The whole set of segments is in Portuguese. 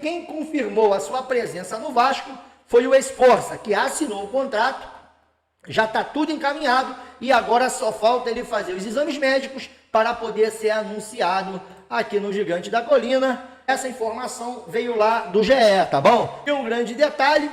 Quem confirmou a sua presença no Vasco foi o Esforça, que assinou o contrato, já está tudo encaminhado e agora só falta ele fazer os exames médicos para poder ser anunciado aqui no Gigante da Colina. Essa informação veio lá do GE, tá bom? E um grande detalhe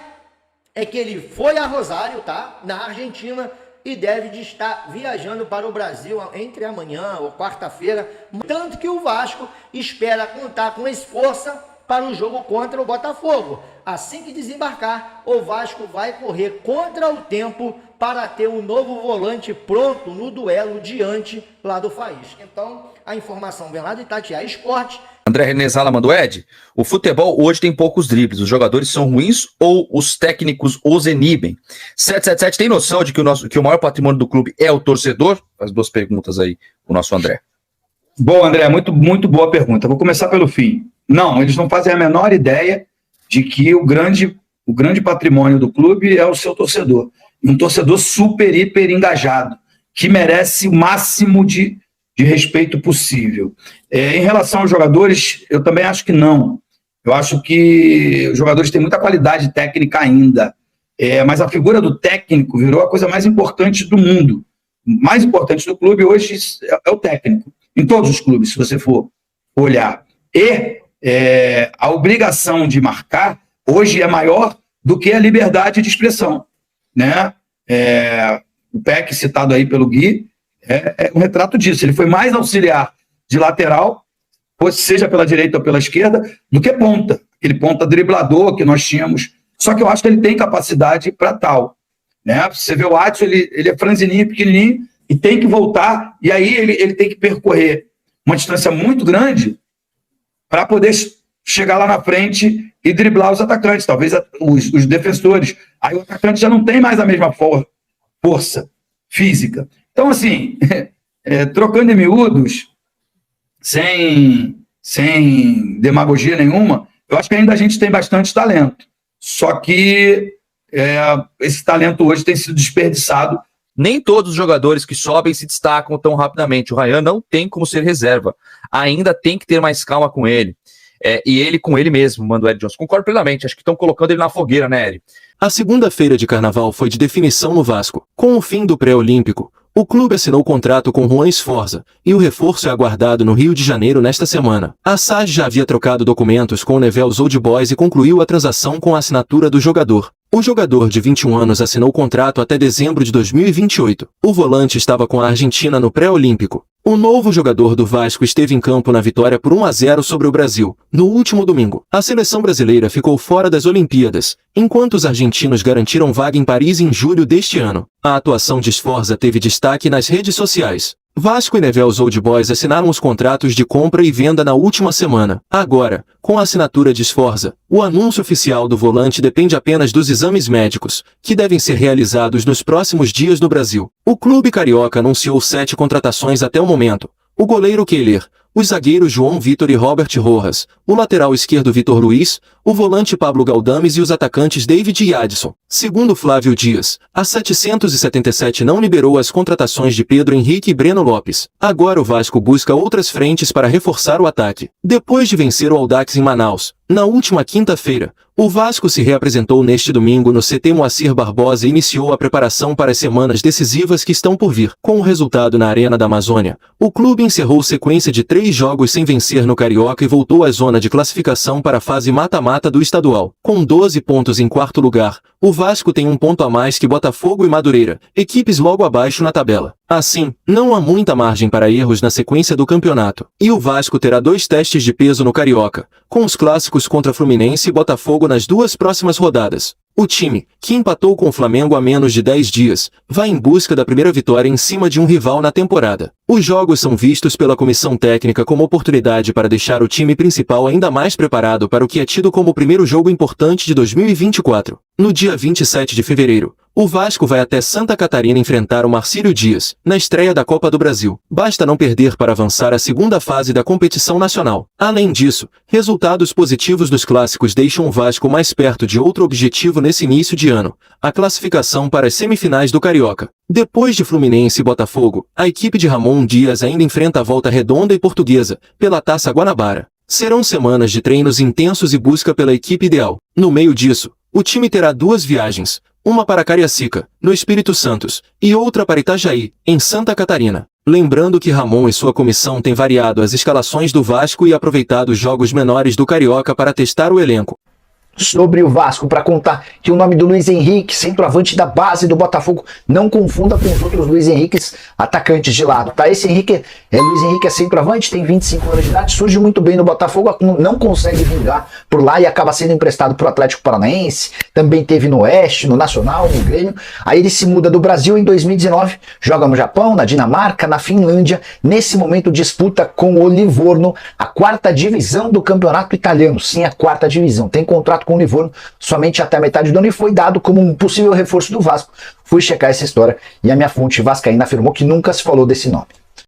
é que ele foi a Rosário, tá? Na Argentina, e deve de estar viajando para o Brasil entre amanhã ou quarta-feira. Tanto que o Vasco espera contar com Esforça para o jogo contra o Botafogo. Assim que desembarcar, o Vasco vai correr contra o tempo para ter um novo volante pronto no duelo diante lá do Faísca. Então, a informação vem lá do Itatiaia Esporte. André René Zala mandou, Ed, o futebol hoje tem poucos dribles, os jogadores são ruins ou os técnicos os inibem? 777 tem noção de que o maior patrimônio do clube é o torcedor? As duas perguntas aí, o nosso André. Bom, André, muito boa pergunta. Vou começar pelo fim. Não, eles não fazem a menor ideia de que o grande patrimônio do clube é o seu torcedor. Um torcedor super, hiper engajado, que merece o máximo de respeito possível. Em relação aos jogadores, eu também acho que não. Eu acho que os jogadores têm muita qualidade técnica ainda, mas a figura do técnico virou a coisa mais importante do mundo. O mais importante do clube hoje é o técnico, em todos os clubes, se você for olhar. E a obrigação de marcar hoje é maior do que a liberdade de expressão, né? O PEC citado aí pelo Gui é um retrato disso. Ele foi mais auxiliar de lateral, seja pela direita ou pela esquerda, do que ponta. Aquele ponta driblador que nós tínhamos. Só que eu acho que ele tem capacidade para tal, né? Você vê o Adson, ele é franzininho, pequenininho, e tem que voltar, e aí ele tem que percorrer uma distância muito grande para poder chegar lá na frente e driblar os atacantes, talvez os defensores. Aí o atacante já não tem mais a mesma força física. Então, assim, trocando em miúdos, sem demagogia nenhuma, eu acho que ainda a gente tem bastante talento. Só que esse talento hoje tem sido desperdiçado. Nem todos os jogadores que sobem se destacam tão rapidamente. O Ryan não tem como ser reserva. Ainda tem que ter mais calma com ele. E ele com ele mesmo, manda o Ed Johnson. Concordo plenamente, acho que estão colocando ele na fogueira, né, Ed? A segunda-feira de carnaval foi de definição no Vasco. Com o fim do pré-olímpico, o clube assinou contrato com Juan Esforza, e o reforço é aguardado no Rio de Janeiro nesta semana. A SAD já havia trocado documentos com o Newell's Old Boys e concluiu a transação com a assinatura do jogador. O jogador de 21 anos assinou contrato até dezembro de 2028. O volante estava com a Argentina no pré-olímpico. O novo jogador do Vasco esteve em campo na vitória por 1-0 sobre o Brasil, no último domingo. A seleção brasileira ficou fora das Olimpíadas, enquanto os argentinos garantiram vaga em Paris em julho deste ano. A atuação de Esforza teve destaque nas redes sociais. Vasco e Newell's Old Boys assinaram os contratos de compra e venda na última semana. Agora, com a assinatura de Esforza, o anúncio oficial do volante depende apenas dos exames médicos, que devem ser realizados nos próximos dias no Brasil. O clube carioca anunciou 7 contratações até o momento. O goleiro Kehler, os zagueiros João Vitor e Robert Rojas, o lateral esquerdo Vitor Luiz, o volante Pablo Galdames e os atacantes David e Adson. Segundo Flávio Dias, a 777 não liberou as contratações de Pedro Henrique e Breno Lopes. Agora o Vasco busca outras frentes para reforçar o ataque. Depois de vencer o Audax em Manaus, na última quinta-feira, o Vasco se reapresentou neste domingo no CT Moacir Barbosa e iniciou a preparação para as semanas decisivas que estão por vir. Com o resultado na Arena da Amazônia, o clube encerrou sequência de 3 jogos sem vencer no Carioca e voltou à zona de classificação para a fase mata-mata do estadual. Com 12 pontos em quarto lugar, o Vasco tem 1 ponto a mais que Botafogo e Madureira, equipes logo abaixo na tabela. Assim, não há muita margem para erros na sequência do campeonato. E o Vasco terá 2 testes de peso no Carioca, com os clássicos contra Fluminense e Botafogo nas 2 próximas rodadas. O time, que empatou com o Flamengo há menos de 10 dias, vai em busca da primeira vitória em cima de um rival na temporada. Os jogos são vistos pela comissão técnica como oportunidade para deixar o time principal ainda mais preparado para o que é tido como o primeiro jogo importante de 2024. No dia 27 de fevereiro, o Vasco vai até Santa Catarina enfrentar o Marcílio Dias, na estreia da Copa do Brasil. Basta não perder para avançar à segunda fase da competição nacional. Além disso, resultados positivos dos clássicos deixam o Vasco mais perto de outro objetivo nesse início de ano, a classificação para as semifinais do Carioca. Depois de Fluminense e Botafogo, a equipe de Ramon Dias ainda enfrenta a Volta Redonda e Portuguesa, pela Taça Guanabara. Serão semanas de treinos intensos e busca pela equipe ideal. No meio disso, o time terá 2 viagens, uma para Cariacica, no Espírito Santo, e outra para Itajaí, em Santa Catarina. Lembrando que Ramon e sua comissão têm variado as escalações do Vasco e aproveitado os jogos menores do Carioca para testar o elenco. Sobre o Vasco, para contar que o nome do Luiz Henrique, centroavante da base do Botafogo, não confunda com os outros Luiz Henriques, atacantes de lado, tá? Esse Henrique Luiz Henrique é centroavante, tem 25 anos de idade, surge muito bem no Botafogo, não consegue vingar por lá e acaba sendo emprestado para o Atlético Paranaense, também teve no Oeste, no Nacional, no Grêmio. Aí ele se muda do Brasil em 2019, joga no Japão, na Dinamarca, na Finlândia, nesse momento disputa com o Livorno a 4ª divisão do campeonato italiano, sim, a 4ª divisão, tem contrato com o Livorno somente até a metade do ano e foi dado como um possível reforço do Vasco. Fui checar essa história e a minha fonte vascaína afirmou que nunca se falou desse nome.